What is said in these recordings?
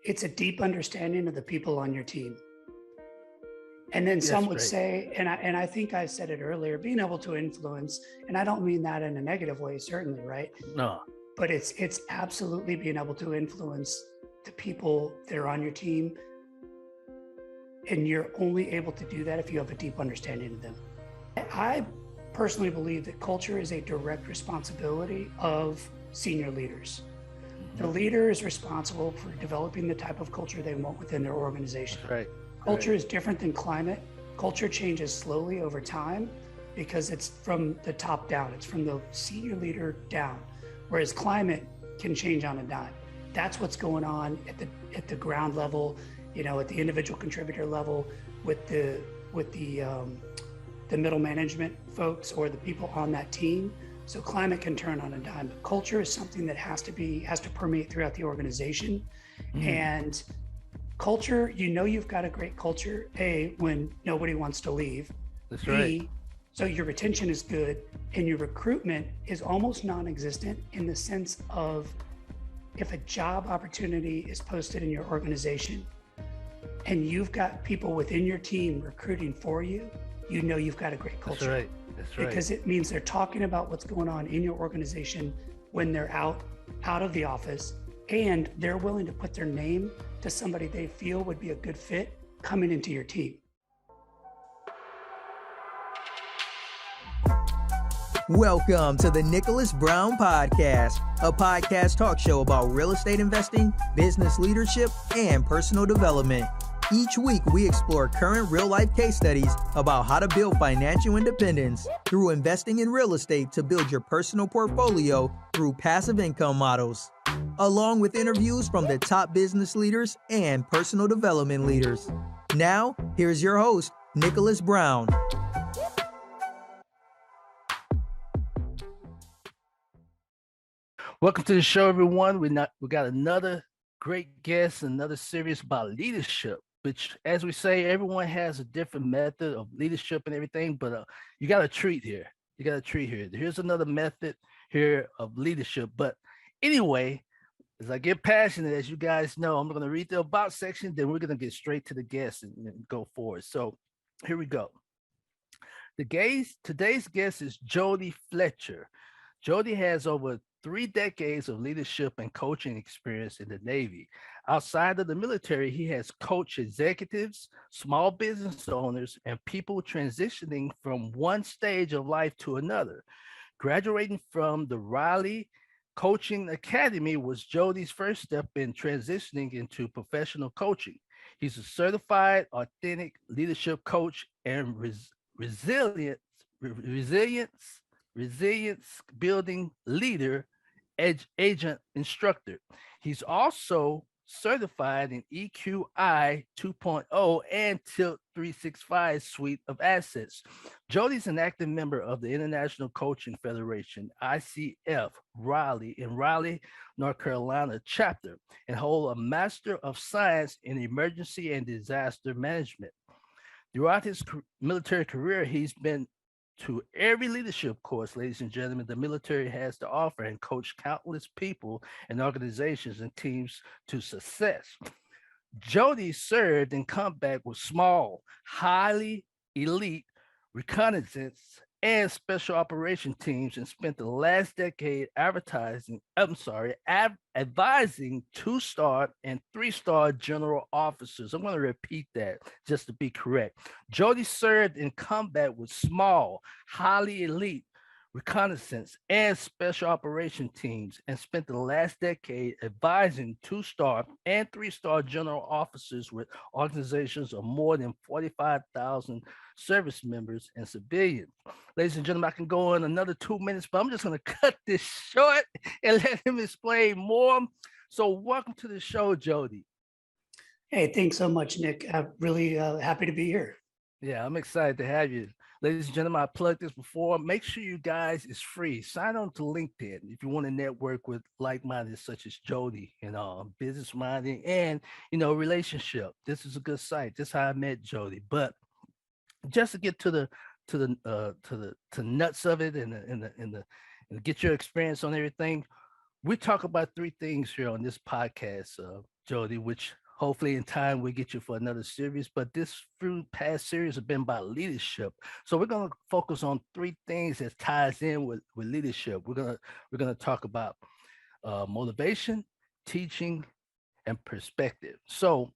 It's a deep understanding of the people on your team. And then some would say, and I think I said it earlier, being able to influence, and I don't mean that in a negative way, certainly, right? No. But it's absolutely being able to influence the people that are on your team. And you're only able to do that if you have a deep understanding of them. I personally believe that culture is a direct responsibility of senior leaders. The leader is responsible for developing the type of culture they want within their organization. That's right. Culture is different than climate. Culture changes slowly over time because it's from the top down. It's from the senior leader down, whereas climate can change on a dime. That's what's going on at the ground level, at the individual contributor level with the middle management folks or the people on that team. So climate can turn on a dime, but culture is something that has to permeate throughout the organization. And culture, you've got a great culture, A, when nobody wants to leave. That's B, right. so your retention is good and your recruitment is almost non-existent in the sense of if a job opportunity is posted in your organization and you've got people within your team recruiting for you, you've got a great culture. That's right. Because it means they're talking about what's going on in your organization when they're out of the office, and they're willing to put their name to somebody they feel would be a good fit coming into your team. Welcome to the Nicholas Brown Podcast, a podcast talk show about real estate investing, business leadership, and personal development. Each week, we explore current real-life case studies about how to build financial independence through investing in real estate to build your personal portfolio through passive income models, along with interviews from the top business leaders and personal development leaders. Now, here's your host, Nicholas Brown. Welcome to the show, everyone. We got another great guest, another series about leadership, which, as we say, everyone has a different method of leadership and everything, but you got a treat here. Here's another method here of leadership. But anyway, as I get passionate, as you guys know, I'm going to read the about section, then we're going to get straight to the guest and go forward. So here we go. Today's guest is Jody Fletcher. Jody has over 3 decades of leadership and coaching experience in the Navy. Outside of the military, he has coached executives, small business owners, and people transitioning from one stage of life to another. Graduating from the Raleigh Coaching Academy was Jody's first step in transitioning into professional coaching. He's a certified, authentic leadership coach and resilience building leader, agent instructor. He's also certified in EQI 2.0 and Tilt 365 suite of assets. Jody's an active member of the International Coaching Federation, ICF, Raleigh, North Carolina chapter, and hold a Master of Science in Emergency and Disaster Management. Throughout his military career, he's been to every leadership course, ladies and gentlemen, the military has to offer, and coach countless people and organizations and teams to success. Jody served in combat with small, highly elite reconnaissance and special operation teams and spent the last decade advising 2-star and 3-star general officers. I'm going to repeat that just to be correct. Jody served in combat with small, highly elite reconnaissance and special operation teams and spent the last decade advising 2-star and 3-star general officers with organizations of more than 45,000 service members and civilians. Ladies and gentlemen, I can go on another 2 minutes, but I'm just going to cut this short and let him explain more. So welcome to the show, Jody. Hey, thanks so much, Nick. I'm really happy to be here. Yeah, I'm excited to have you. Ladies and gentlemen, I plugged this before. Make sure you guys, it's free. Sign on to LinkedIn if you want to network with like-minded such as Jody, business-minded and, relationship. This is a good site. This is how I met Jody. But just to get to the nuts of it and get your experience on everything, we talk about 3 things here on this podcast. Jody, which hopefully in time we'll get you for another series. But this few past series have been about leadership. So we're gonna focus on three things that ties in with leadership. We're gonna talk about motivation, teaching, and perspective. So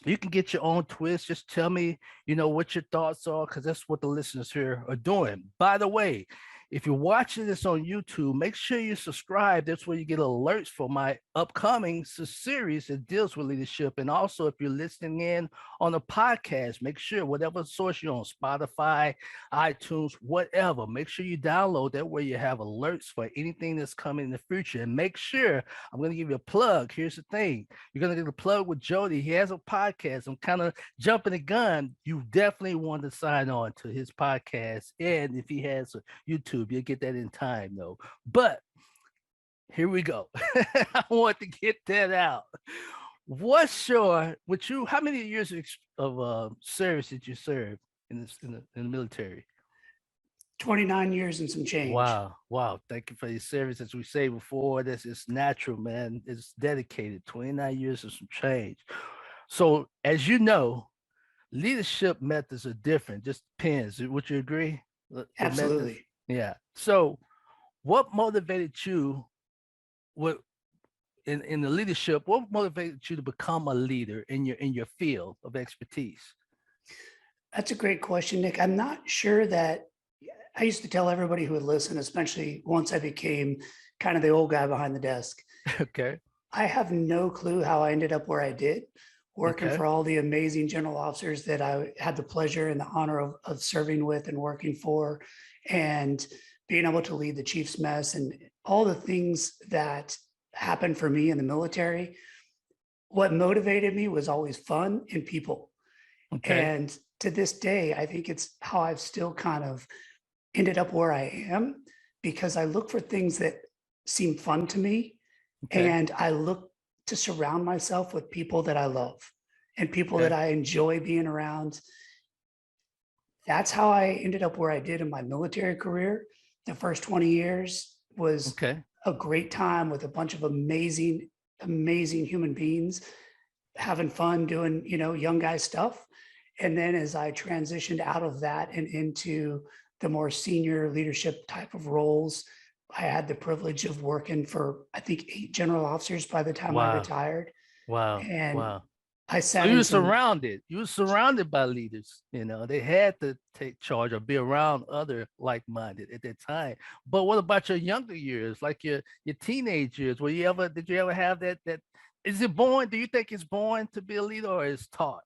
you can get your own twist. Just tell me, what your thoughts are, because that's what the listeners here are doing. By the way, if you're watching this on YouTube, make sure you subscribe. That's where you get alerts for my upcoming series that deals with leadership. And also, if you're listening in on a podcast, make sure whatever source you're on, Spotify, iTunes, whatever, make sure you download that where you have alerts for anything that's coming in the future. And make sure, I'm going to give you a plug. Here's the thing. You're going to get a plug with Jody. He has a podcast. I'm kind of jumping the gun. You definitely want to sign on to his podcast. And if he has a YouTube, you'll get that in time, though. But here we go. I want to get that out. How many years of service did you serve in the military? 29 years and some change. Wow. Thank you for your service. As we say before, this is natural, man. It's dedicated. 29 years and some change. So as you know, leadership methods are different. Just depends. Would you agree? Absolutely. Yeah. So what motivated you in the leadership? What motivated you to become a leader in your field of expertise? That's a great question, Nick. I'm not sure that I used to tell everybody who would listen, especially once I became kind of the old guy behind the desk. Okay. I have no clue how I ended up where I did, working for all the amazing general officers that I had the pleasure and the honor of serving with and working for, and being able to lead the Chiefs Mess and all the things that happened for me in the military. What motivated me was always fun and people. Okay. And to this day, I think it's how I've still kind of ended up where I am, because I look for things that seem fun to me. Okay. And I look to surround myself with people that I love and people that I enjoy being around. That's how I ended up where I did in my military career. The first 20 years was a great time with a bunch of amazing human beings having fun doing, young guy stuff. And then as I transitioned out of that and into the more senior leadership type of roles, I had the privilege of working for, I think, 8 general officers by the time I retired. Wow. And I sat so you were surrounded by leaders. They had to take charge or be around other like-minded at that time. But what about your younger years, like your teenage years? Did you ever have that is it born? Do you think it's born to be a leader, or is taught?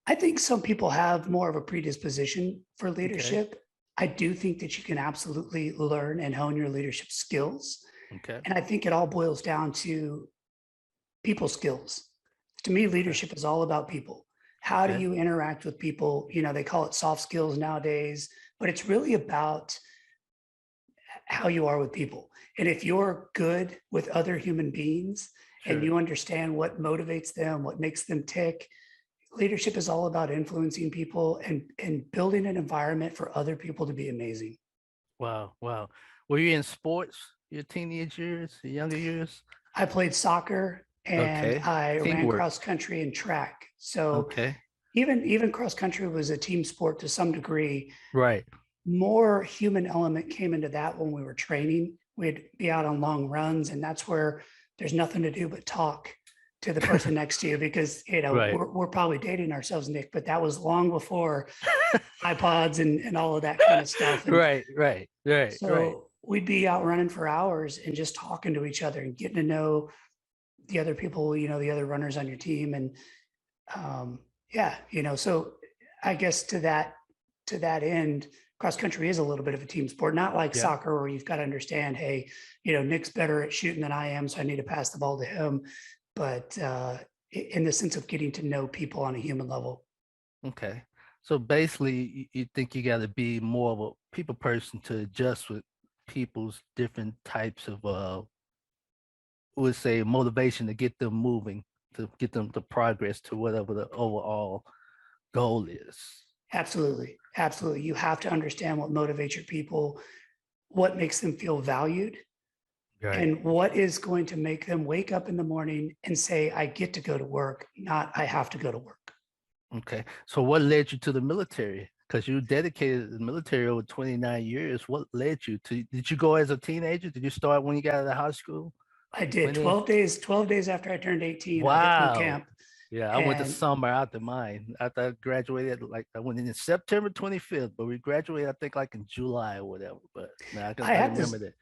I think some people have more of a predisposition for leadership. I do think that you can absolutely learn and hone your leadership skills. Okay. And I think it all boils down to people skills. To me, leadership is all about people. How do you interact with people? They call it soft skills nowadays, but it's really about how you are with people. And if you're good with other human beings and you understand what motivates them, what makes them tick, leadership is all about influencing people and building an environment for other people to be amazing. Wow. Were you in sports your teenage years, your younger years? I played soccer and I ran cross country and track. So even cross country was a team sport to some degree. Right. More human element came into that when we were training. We'd be out on long runs, and that's where there's nothing to do but talk to the person next to you, because we're probably dating ourselves, Nick, but that was long before iPods and all of that kind of stuff. And right. So we'd be out running for hours and just talking to each other and getting to know the other people, the other runners on your team. And so I guess to that end, cross country is a little bit of a team sport, not like soccer where you've got to understand, hey, Nick's better at shooting than I am, so I need to pass the ball to him. But in the sense of getting to know people on a human level. Okay. So basically, you think you got to be more of a people person to adjust with people's different types of, would say, motivation to get them moving, to get them to progress to whatever the overall goal is. Absolutely. You have to understand what motivates your people, what makes them feel valued, Right. and what is going to make them wake up in the morning and say, I get to go to work, not I have to go to work. Okay. So what led you to the military? Because you dedicated to the military over 29 years. What led you to, did you go as a teenager? Did you start when you got out of high school? I did 20? 12 days after I turned 18, I hit boot Wow. camp. Yeah, I went to And summer out to mine. After I graduated, like I went in September 25th, but we graduated, I think, like in July or whatever. But man, I I had remember this, that.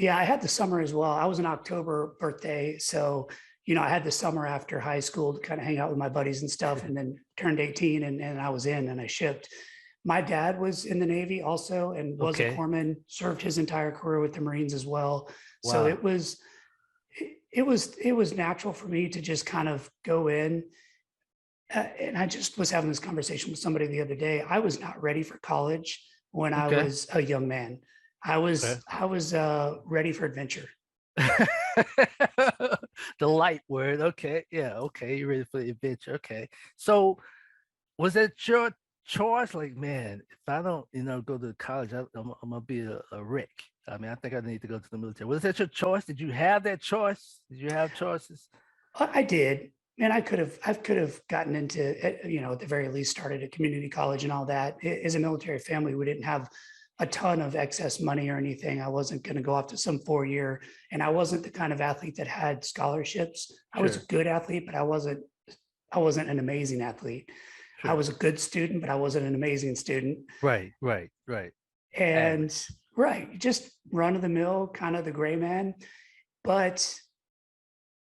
yeah, I had the summer as well. I was an October birthday. So, I had the summer after high school to kind of hang out with my buddies and stuff, and then turned 18 and I was in and I shipped. My dad was in the Navy also and was a Okay. corpsman, served his entire career with the Marines as well. So Wow. it was natural for me to just kind of go in. And I just was having this conversation with somebody the other day. I was not ready for college when I Okay. was a young man. Okay. I was ready for adventure. The light word. Okay. Yeah. Okay. You're ready for the adventure. Okay. So was that your choice? Like, man, if I don't, go to college, I'm gonna be a wreck. I mean, I think I need to go to the military. Was that your choice? Did you have that choice? Did you have choices? I did, and I could have gotten into, at the very least, started at community college and all that. As a military family, we didn't have a ton of excess money or anything. I wasn't going to go off to some 4 year, and I wasn't the kind of athlete that had scholarships. I was a Sure. good athlete, but I wasn't an amazing athlete. I Sure. was a good student, but I wasn't an amazing student. Right. Right. Right. And Average. right, just run of the mill, kind of the gray man. But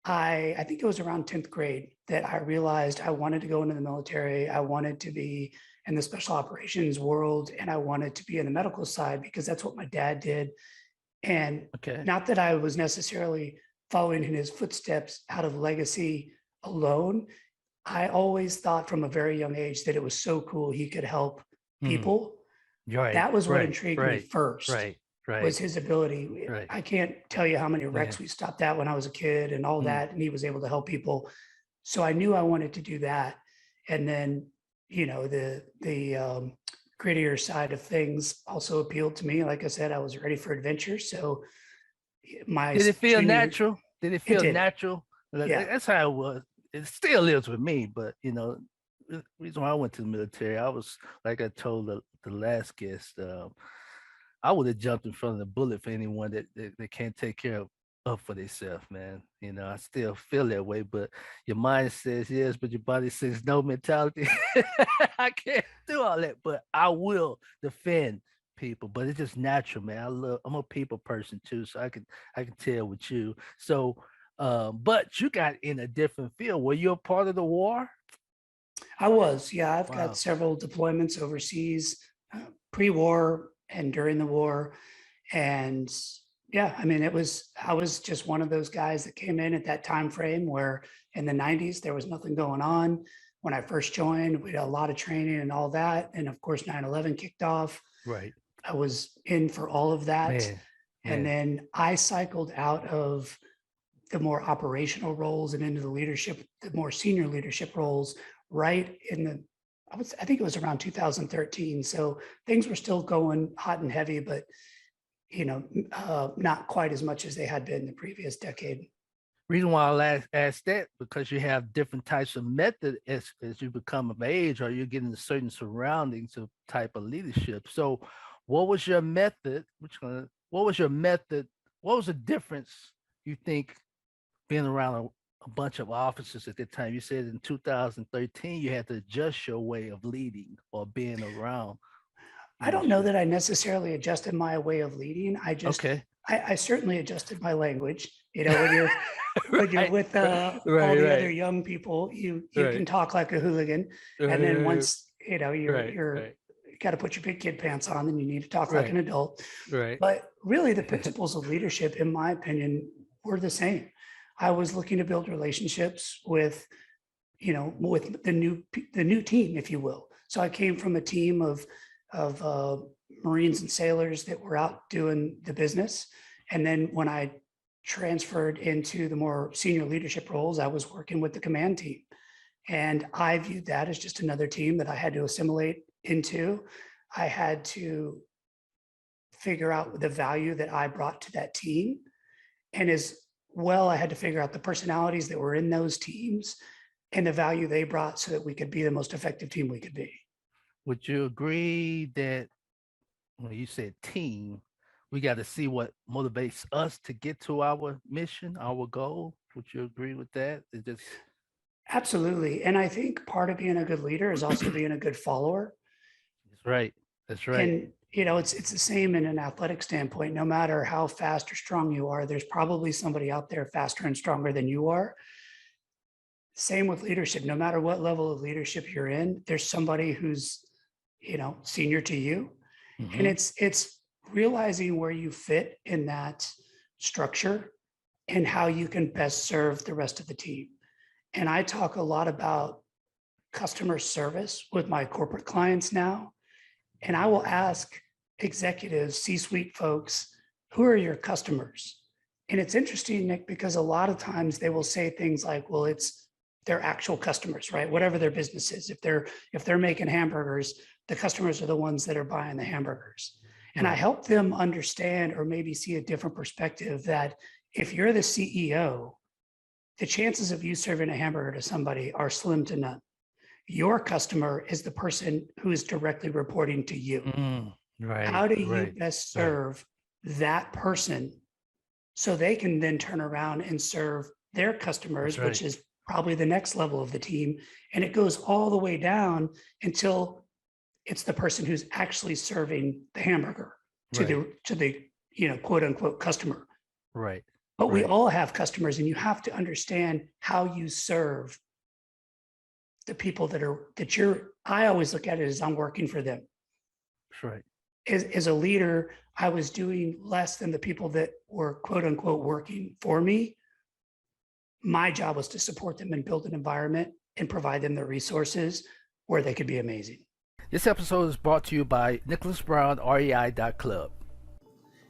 I think it was around 10th grade that I realized I wanted to go into the military. I wanted to be in the special operations world, and I wanted to be in the medical side because that's what my dad did. And Okay. not that I was necessarily following in his footsteps out of legacy alone. I always thought from a very young age that it was so cool he could help Mm. people. Right. That was what Right. intrigued me Right. first, Right. Right. was his ability. Right. I can't tell you how many Yeah. wrecks we stopped at when I was a kid and all Mm. that, and he was able to help people. So I knew I wanted to do that. And then, the grittier side of things also appealed to me. Like I said, I was ready for adventure. So my Did it feel junior, natural? Did it it feel did. natural? Yeah. That's how it was. It still is with me, but the reason why I went to the military, I was like I told the last guest, I would have jumped in front of the bullet for anyone that can't take care of for themselves, man. I still feel that way, but your mind says yes, but your body says no mentality. I can't do all that, but I will defend people. But it's just natural, man. I'm a people person too, so I can tell with you. So but you got in a different field. Were you a part of the war? I was. Yeah. I've got Wow. several deployments overseas, pre war and during the war. And yeah, I mean, I was just one of those guys that came in at that time frame where in the 90s, there was nothing going on. When I first joined, we had a lot of training and all that. And of course, 9/11 kicked off. Right. I was in for all of that. Man, And man. then I cycled out of the more operational roles and into the more senior leadership roles right in I think it was around 2013. So things were still going hot and heavy, but not quite as much as they had been the previous decade. Reason why I ask that, because you have different types of method as you become of age, or you're getting certain surroundings of type of leadership. So what was your method? What was your method? What was the difference you think being around a bunch of officers at that time? You said in 2013 you had to adjust your way of leading or being around I don't know leadership. that I necessarily adjusted my way of leading. Okay. I certainly adjusted my language. When you're when you're Right, with right, all the other right, young people, you can right, talk like a hooligan, and then right, once right, you're right, you got to put your big kid pants on, then you need to talk like right, an adult. right. But really, the principles of leadership, in my opinion, were the same. I was looking to build relationships with with the new team, if you will. So I came from a team of Marines and sailors that were out doing the business, and then when I transferred into the more senior leadership roles, I was working with the command team, and I viewed that as just another team that I had to assimilate into. I had to figure out the value that I brought to that team And as well, I had to figure out the personalities that were in those teams and the value they brought so that we could be the most effective team we could be. Would you agree that when you said team, we got to see what motivates us to get to our mission, our goal? Would you agree with that? It just Absolutely. And I think part of being a good leader is also being a good follower. That's right. That's right. And it's the same in an athletic standpoint. No matter how fast or strong you are, there's probably somebody out there faster and stronger than you are. Same with leadership. No matter what level of leadership you're in, there's somebody who's, senior to you. And Mhm. it's realizing where you fit in that structure and how you can best serve the rest of the team. And I talk a lot about customer service with my corporate clients now. And I will ask executives, C-suite folks, who are your customers? And it's interesting, Nick, because a lot of times they will say things like, well, it's their actual customers, right? Whatever their business is. If they're making hamburgers, the customers are the ones that are buying the hamburgers. And I Right. help them understand or maybe see a different perspective that if you're the CEO, the chances of you serving a hamburger to somebody are slim to none. Your customer is the person who is directly reporting to you. How Right. do you Right. best Right. serve that person so they can then turn around and serve their That's customers, which right. is probably the next level of the team. And it goes all the way down until it's the person who's actually serving the hamburger to Right. the quote unquote customer. Right. But we Right. all have customers, and you have to understand how you serve the people that you're. I always look at it as I'm working for them. That's right. As a leader, I was doing less than the people that were quote unquote working for me. My job was to support them and build an environment and provide them the resources where they could be amazing. This episode is brought to you by Nicholas Brown, REI.club.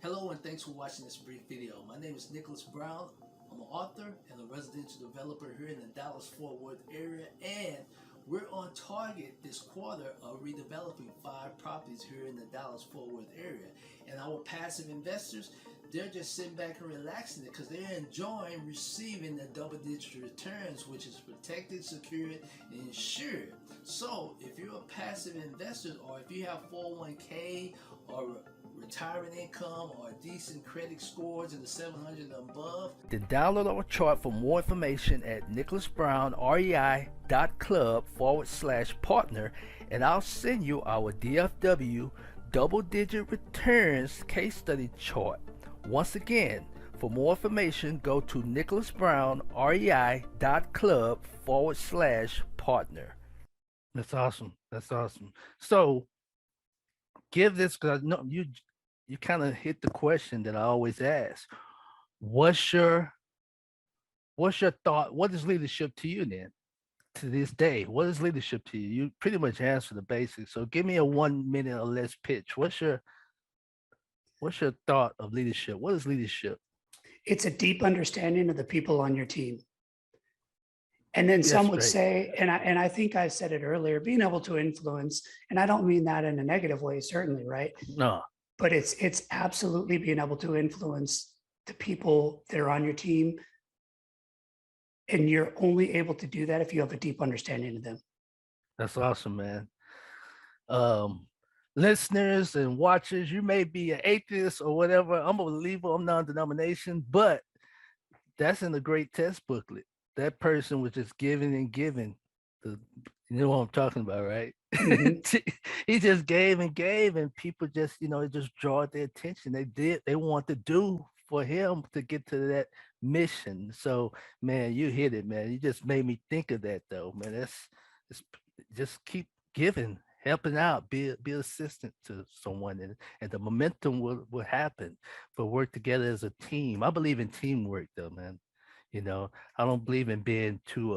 Hello and thanks for watching this brief video. My name is Nicholas Brown. I'm an author and a residential developer here in the Dallas-Fort Worth area, and we're on target this quarter of redeveloping 5 properties here in the Dallas-Fort Worth area. And our passive investors, they're just sitting back and relaxing it because they're enjoying receiving the double-digit returns, which is protected, secured, and insured. So if you're a passive investor, or if you have 401k or retirement income or decent credit scores in the 700 and above, Then download our chart for more information at nicholasbrownrei.club/partner, and I'll send you our DFW double-digit returns case study chart. Once again, for more information, go to nicholasbrownrei.club/partner. That's awesome. That's awesome. So give this, because I know you kind of hit the question that I always ask. What's your thought? What is leadership to you then? To this day, what is leadership to you? You pretty much answer the basics. So give me a 1 minute or less pitch. What's your thought of leadership? What is leadership? It's a deep understanding of the people on your team. And then some That's would right. say, and I think I said it earlier, being able to influence, and I don't mean that in a negative way, certainly, right? No. But it's absolutely being able to influence the people that are on your team. And you're only able to do that if you have a deep understanding of them. That's awesome, man. Listeners and watchers, you may be an atheist or whatever. I'm a believer, I'm non-denomination, but that's in the great test booklet. That person was just giving and giving. You know what I'm talking about, right? Mhm. He just gave and gave, and people just, it just draw their attention. They want to do for him to get to that mission. So, man, you hit it, man. You just made me think of that, though, man. It's just keep giving, helping out, be assistant to someone, and the momentum will happen. For work together as a team. I believe in teamwork, though, man. I don't believe in being too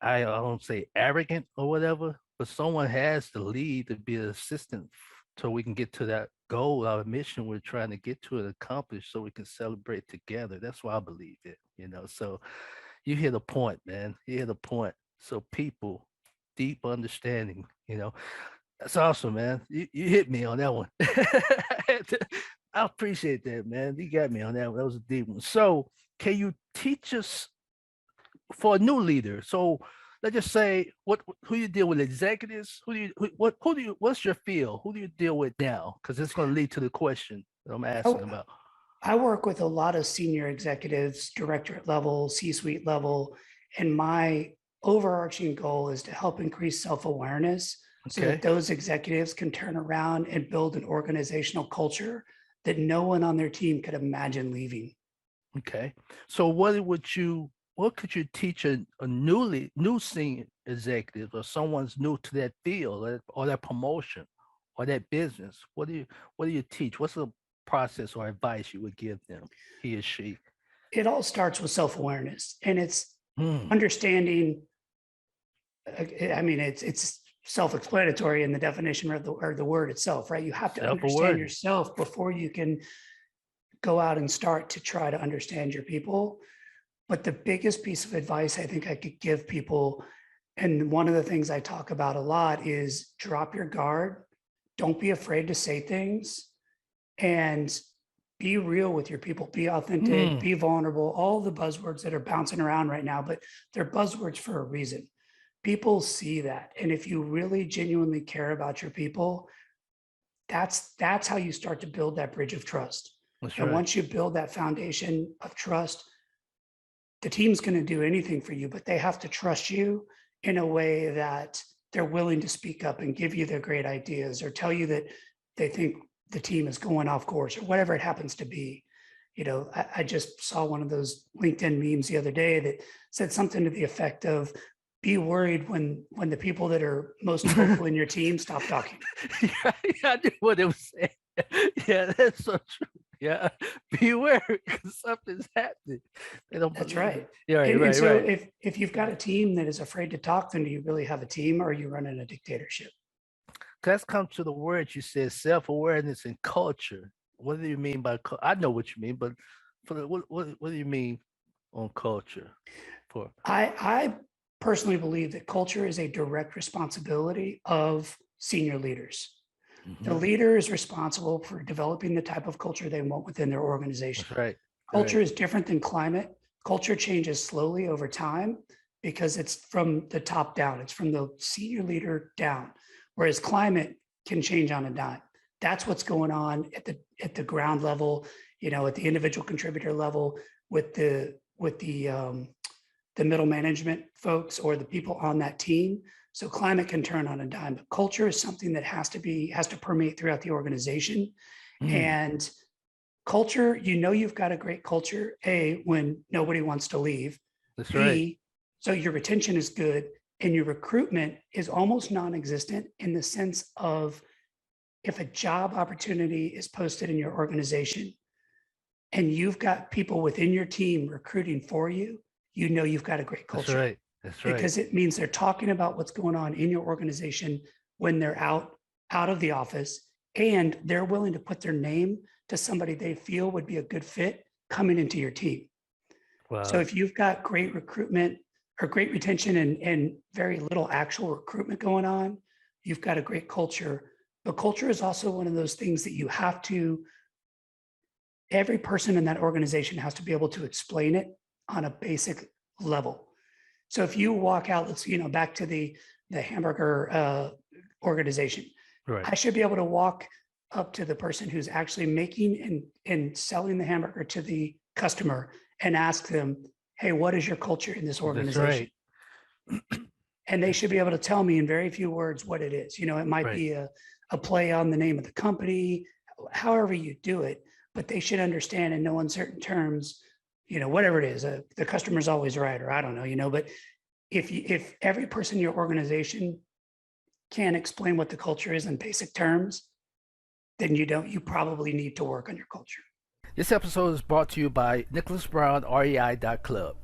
I don't say arrogant or whatever, but someone has to lead to be an assistant so we can get to that goal, our mission we're trying to get to and accomplish so we can celebrate together. That's why I believe it. So you hit a point, man. You hit a point. So people, deep understanding. That's awesome, man. You hit me on that one. I appreciate that, man. You got me on that one. That was a deep one. So, can you teach us for a new leader? So, let's just say, who you deal with, executives? What's your field? Who do you deal with now? Because it's going to lead to the question that I'm asking Oh, about. I work with a lot of senior executives, directorate level, C-suite level, and my overarching goal is to help increase self-awareness so that Okay. those executives can turn around and build an organizational culture that no one on their team could imagine leaving. Okay. So, what could you teach a new senior executive or someone's new to that field or that promotion or that business? What do you teach? What's the process or advice you would give them, he or she? It all starts with self-awareness, and it's Mm, understanding. I mean, it's self-explanatory in the definition or the word itself, right? You have to understand self-awareness. yourself before you can go out and start to try to understand your people. But the biggest piece of advice I think I could give people, and one of the things I talk about a lot, is drop your guard. Don't be afraid to say things and be real with your people, be authentic, Mm, be vulnerable, all the buzzwords that are bouncing around right now, but they're buzzwords for a reason. People see that. And if you really genuinely care about your people, that's how you start to build that bridge of trust. that's And right. once you build that foundation of trust, the team's going to do anything for you, but they have to trust you in a way that they're willing to speak up and give you their great ideas or tell you that they think the team is going off course or whatever it happens to be. I just saw one of those LinkedIn memes the other day that said something to the effect of, be worried when the people that are most vocal in your team stop talking. Yeah, I knew what it was saying. Yeah, that's so true. Yeah, beware because something's happening. They don't That's believe right. it. Yeah, right, And right, so right. if you've got a team that is afraid to talk, then do you really have a team, or are you running a dictatorship? Let's come to the word you said, self-awareness and culture. What do you mean by I know what you mean, but what do you mean on culture? For I personally believe that culture is a direct responsibility of senior leaders. The Mhm. leader is responsible for developing the type of culture they want within their organization. That's right. Culture Right. is different than climate. Culture changes slowly over time because it's from the top down, it's from the senior leader down, whereas climate can change on a dime. That's what's going on at the ground level, at the individual contributor level with the middle management folks or the people on that team. So climate can turn on a dime, but culture is something that has to permeate throughout the organization. Mm, And culture, you've got a great culture, A, when nobody wants to leave, that's right. B, so your retention is good and your recruitment is almost non-existent in the sense of, if a job opportunity is posted in your organization and you've got people within your team recruiting for you, you've got a great That's culture right. That's right. because it means they're talking about what's going on in your organization when they're out of the office, and they're willing to put their name to somebody they feel would be a good fit coming into your team. So Wow. if you've got great recruitment or great retention and very little actual recruitment going on, you've got a great culture. But culture is also one of those things that every person in that organization has to be able to explain it on a basic level. So if you walk out, let's, back to the hamburger organization, Right. I should be able to walk up to the person who's actually making and selling the hamburger to the customer and ask them, hey, what is your culture in this That's organization? right. And they That's should be able to tell me in very few words what it is. It might right. be a play on the name of the company, however you do it, but they should understand in no uncertain terms, whatever it is, the customer's always right, or I don't know, but if every person in your organization can explain what the culture is in basic terms, then you probably need to work on your culture. This episode is brought to you by Nicholas Brown, REI.club.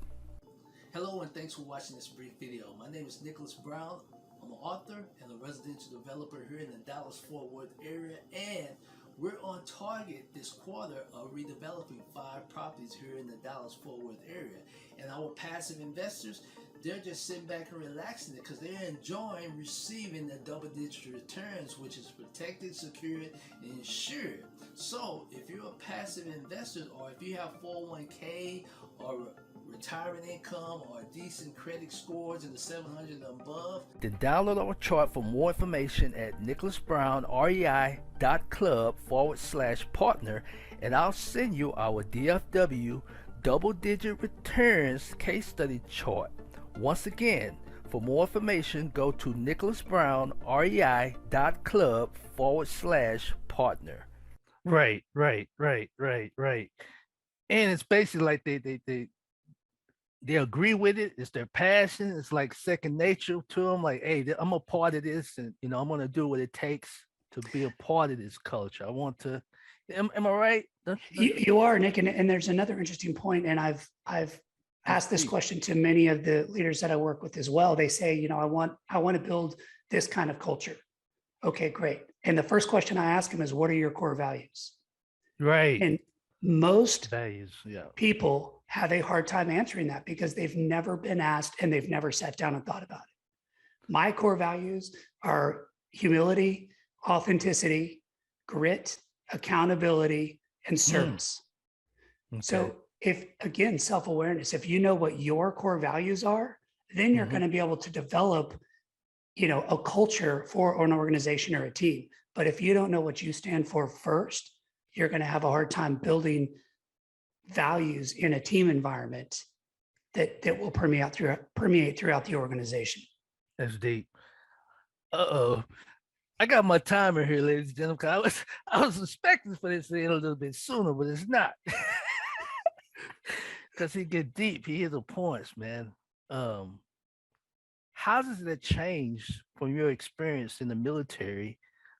Hello and thanks for watching this brief video. My name is Nicholas Brown. I'm an author and a residential developer here in the Dallas-Fort Worth area, and we're on target this quarter of redeveloping 5 properties here in the Dallas-Fort Worth area. And our passive investors, they're just sitting back and relaxing it because they're enjoying receiving the double-digit returns, which is protected, secured, and insured. So if you're a passive investor, or if you have 401k or retirement income or decent credit scores in the 700 and above, then download our chart for more information at nicholasbrownrei.club/partner, and I'll send you our DFW double-digit returns case study chart. Once again, for more information, go to nicholasbrownrei.club/partner. Right. And it's basically like they agree with it. It's their passion. It's like second nature to them. Like, hey, I'm a part of this, and I'm gonna do what it takes to be a part of this culture. I want to. Am I right? You are, Nick, and there's another interesting point, and I've asked this question to many of the leaders that I work with as well. They say, I want to build this kind of culture. Okay, great. And the first question I ask them is, what are your core values? Right. And most values, people have a hard time answering that because they've never been asked and they've never sat down and thought about it. My core values are humility, authenticity, grit, accountability, and service. Okay. So if, again, self-awareness, if you know what your core values are, then you're going to be able to develop, a culture for an organization or a team. But if you don't know what you stand for first, you're going to have a hard time building values in a team environment that will permeate throughout the organization. That's deep. I got my timer here, ladies and gentlemen. I was expecting for this to end a little bit sooner, but it's not. Because he get deep. He hits the points, man. How does that change from your experience in the military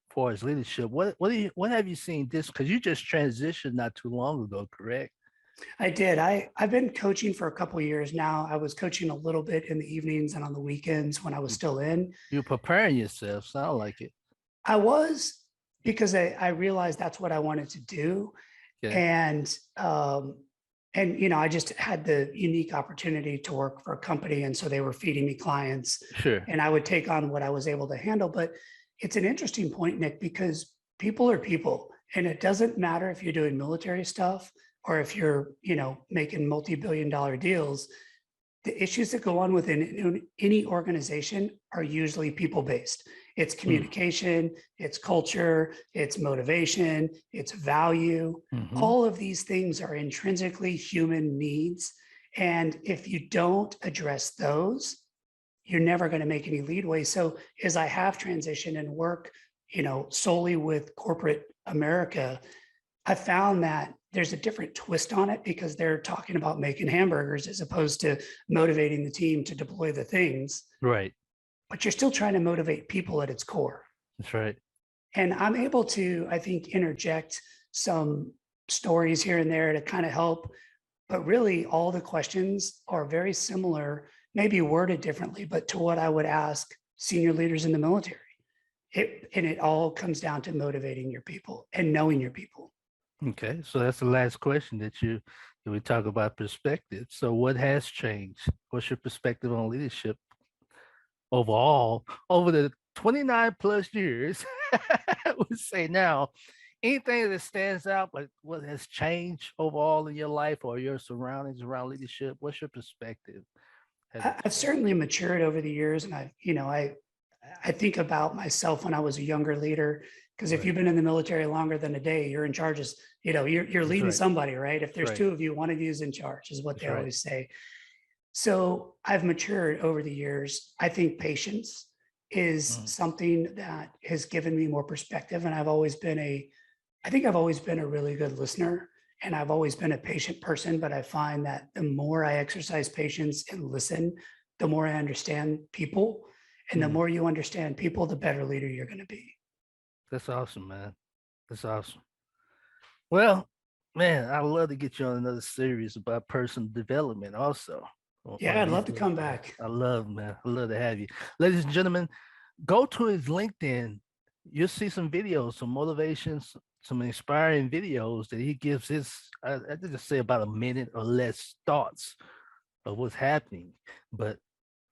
for his leadership? What have you seen this? Because you just transitioned not too long ago, correct? I did. I've been coaching for a couple of years now. I was coaching a little bit in the evenings and on the weekends when I was still in. You're preparing yourself. Sound like it. I was, because I realized that's what I wanted to do. Okay. And I just had the unique opportunity to work for a company. And so they were feeding me clients. Sure. And I would take on what I was able to handle. But it's an interesting point, Nick, because people are people. And it doesn't matter if you're doing military stuff or if you're, making multi-billion-dollar deals. The issues that go on within any organization are usually people-based. It's communication, it's culture, it's motivation, it's value. All of these things are intrinsically human needs. And if you don't address those, you're never going to make any leadway. So as I have transitioned and work, solely with corporate America, I found that there's a different twist on it because they're talking about making hamburgers as opposed to motivating the team to deploy the things. Right. But you're still trying to motivate people at its core. That's right. And I'm able to, I think, interject some stories here and there to kind of help. But really, all the questions are very similar, maybe worded differently, but to what I would ask senior leaders in the military. It all comes down to motivating your people and knowing your people. Okay, so that's the last question that we talk about perspective. So what has changed? What's your perspective on leadership overall over the 29 plus years? I would say now, anything that stands out, like what has changed overall in your life or your surroundings around leadership? What's your perspective? I've certainly matured over the years, and I think about myself when I was a younger leader. Because if you've been in the military longer than a day, you're in charge of, you're leading somebody, right? If there's two of you, one of you is in charge, is what they always say. So I've matured over the years. I think patience is something that has given me more perspective. And I've always been a really good listener, and I've always been a patient person. But I find that the more I exercise patience and listen, the more I understand people. And the more you understand people, the better leader you're going to be. That's awesome, man. That's awesome. Well, man, I'd love to get you on another series about personal development also. Yeah, I'd love to come back. I love to have you. Ladies and gentlemen, go to his LinkedIn. You'll see some videos, some motivations, some inspiring videos that he gives his, I just say about a minute or less thoughts of what's happening. But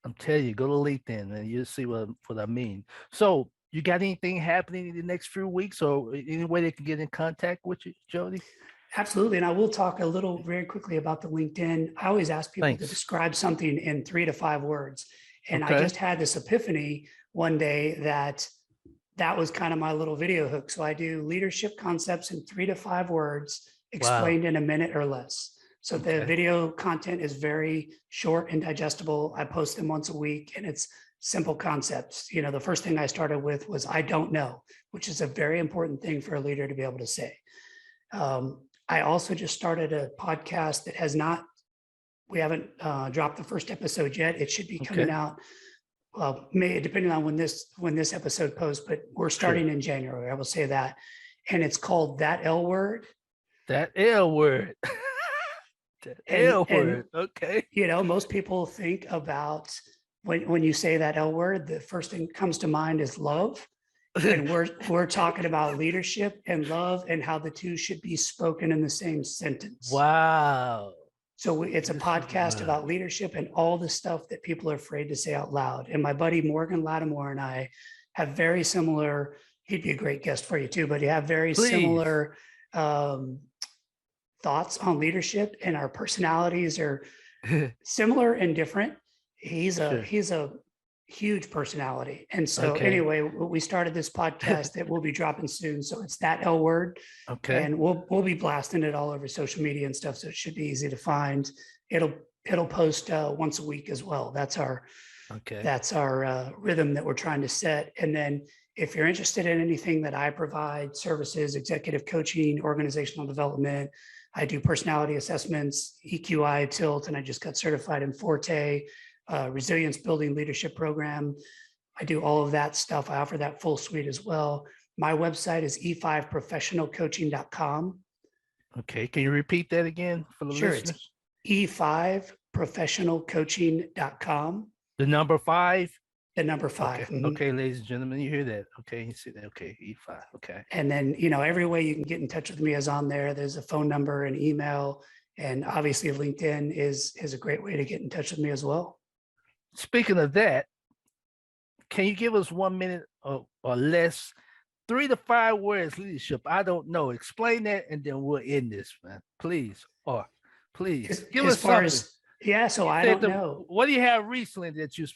I'm telling you, go to LinkedIn and you'll see what I mean. So you got anything happening in the next few weeks, or any way they can get in contact with you, Jody? Absolutely. And I will talk a little very quickly about the LinkedIn. I always ask people to Thanks. describe something in 3 to 5 words. And I Okay. just had this epiphany one day that was kind of my little video hook. So I do leadership concepts in 3 to 5 words, Wow. explained in a minute or less. So the Okay. video content is very short and digestible. I post them once a week, and it's simple concepts. The first thing I started with was I don't know, which is a very important thing for a leader to be able to say. I also just started a podcast that we haven't dropped the first episode yet. It should be coming Okay. out, depending on when this episode posts, but we're Sure. starting in January. I will say that. And it's called That L Word. That L word. That L And word. Okay. most people think about when you say that L word, the first thing that comes to mind is love. And we're talking about leadership and love and how the two should be spoken in the same sentence. Wow. So it's a This is podcast wow. about leadership and all the stuff that people are afraid to say out loud. And my buddy Morgan Lattimore and I have very similar. He'd be a great guest for you too, but you have very Please. similar thoughts on leadership, and our personalities are similar and different. He's Sure. a huge personality. And so Okay. anyway, we started this podcast that will be dropping soon. So it's That L Word. Okay. And we'll be blasting it all over social media and stuff. So it should be easy to find. It'll post once a week as well. That's our rhythm that we're trying to set. And then if you're interested in anything that I provide, services, executive coaching, organizational development, I do personality assessments, EQI, Tilt, and I just got certified in Forte, resilience building leadership program. I do all of that stuff. I offer that full suite as well. My website is e5professionalcoaching.com. Okay. Can you repeat that again for the Sure, listeners? it's e5professionalcoaching.com. The number 5. The number 5. Okay. Mhm. Okay, ladies and gentlemen, you hear that? Okay, you see that? Okay, E5. Okay. And then, every way you can get in touch with me is on there. There's a phone number and email. And obviously LinkedIn is a great way to get in touch with me as well. Speaking of that, can you give us 1 minute or less, 3 to 5 words leadership? I don't know. Explain that, and then we'll end this, man. Please. Or please give us something. So I don't know. What do you have recently that you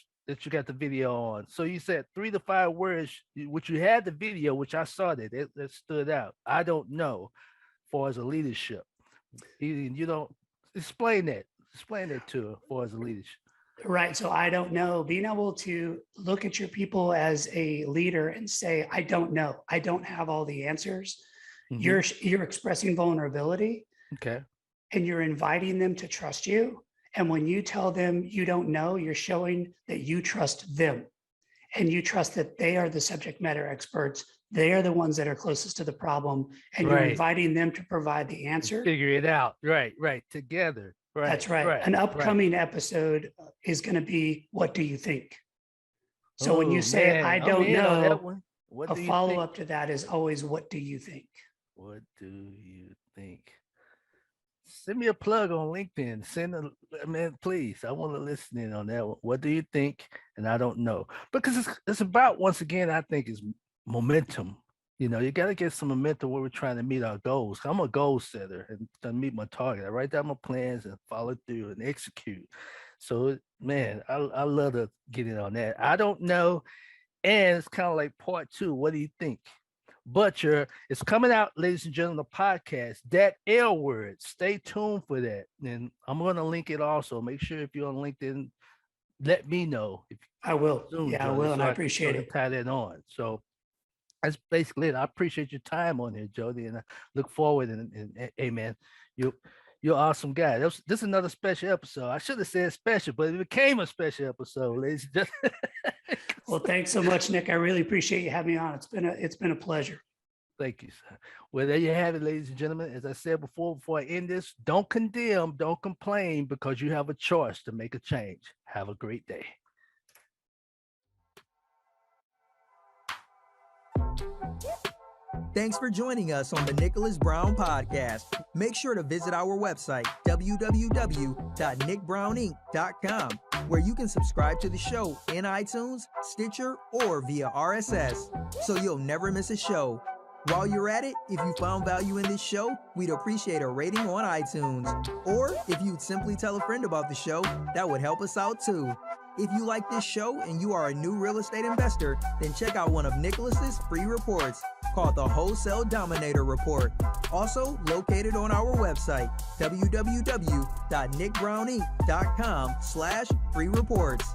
got the video on? So you said 3 to 5 words, which you had the video, which I saw that stood out. I don't know, for as a leadership. You don't explain that. Explain that to her for as a leadership. Right. So I don't know. Being able to look at your people as a leader and say, I don't know. I don't have all the answers. Mm-hmm. You're expressing vulnerability. Okay. And you're inviting them to trust you. And when you tell them you don't know, you're showing that you trust them, and you trust that they are the subject matter experts. They are the ones that are closest to the problem, and you're inviting them to provide the answer. Figure it out. Right. Together. Right. That's right. An upcoming episode is going to be, what do you think? So when you say, I don't know, a follow-up to that is always, what do you think? What do you think? Send me a plug on LinkedIn. Please. I want to listen in on that one. What do you think? And I don't know. Because it's about, once again, I think is momentum. You got to get some momentum where we're trying to meet our goals. I'm a goal setter and to meet my target. I write down my plans and follow through and execute. So, man, I love to get in on that. I don't know. And it's kind of like part 2. What do you think? Butcher, it's coming out, ladies and gentlemen, the podcast, That L Word. Stay tuned for that. And I'm going to link it also. Make sure if you're on LinkedIn, let me know. I will. Soon, yeah, Jody, I will. And so I appreciate it. Tie that on. So that's basically it. I appreciate your time on here, Jody. And I look forward. And hey, man, you're an awesome guy. This is another special episode. I should have said special, but it became a special episode, ladies and gentlemen. Well, thanks so much, Nick. I really appreciate you having me on. It's been a pleasure. Thank you, sir. Well, there you have it, ladies and gentlemen. As I said before I end this, don't condemn, don't complain, because you have a choice to make a change. Have a great day. Thanks for joining us on the Nicholas Brown Podcast. Make sure to visit our website, www.nickbrowninc.com, where you can subscribe to the show in iTunes, Stitcher, or via RSS, so you'll never miss a show. While you're at it, if you found value in this show, we'd appreciate a rating on iTunes. Or if you'd simply tell a friend about the show, that would help us out too. If you like this show and you are a new real estate investor, then check out one of Nicholas's free reports called the Wholesale Dominator Report, also located on our website, www.nickbrowninc.com/free reports.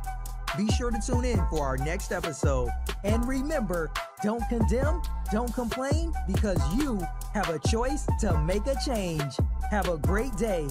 Be sure to tune in for our next episode. And remember, don't condemn, don't complain, because you have a choice to make a change. Have a great day.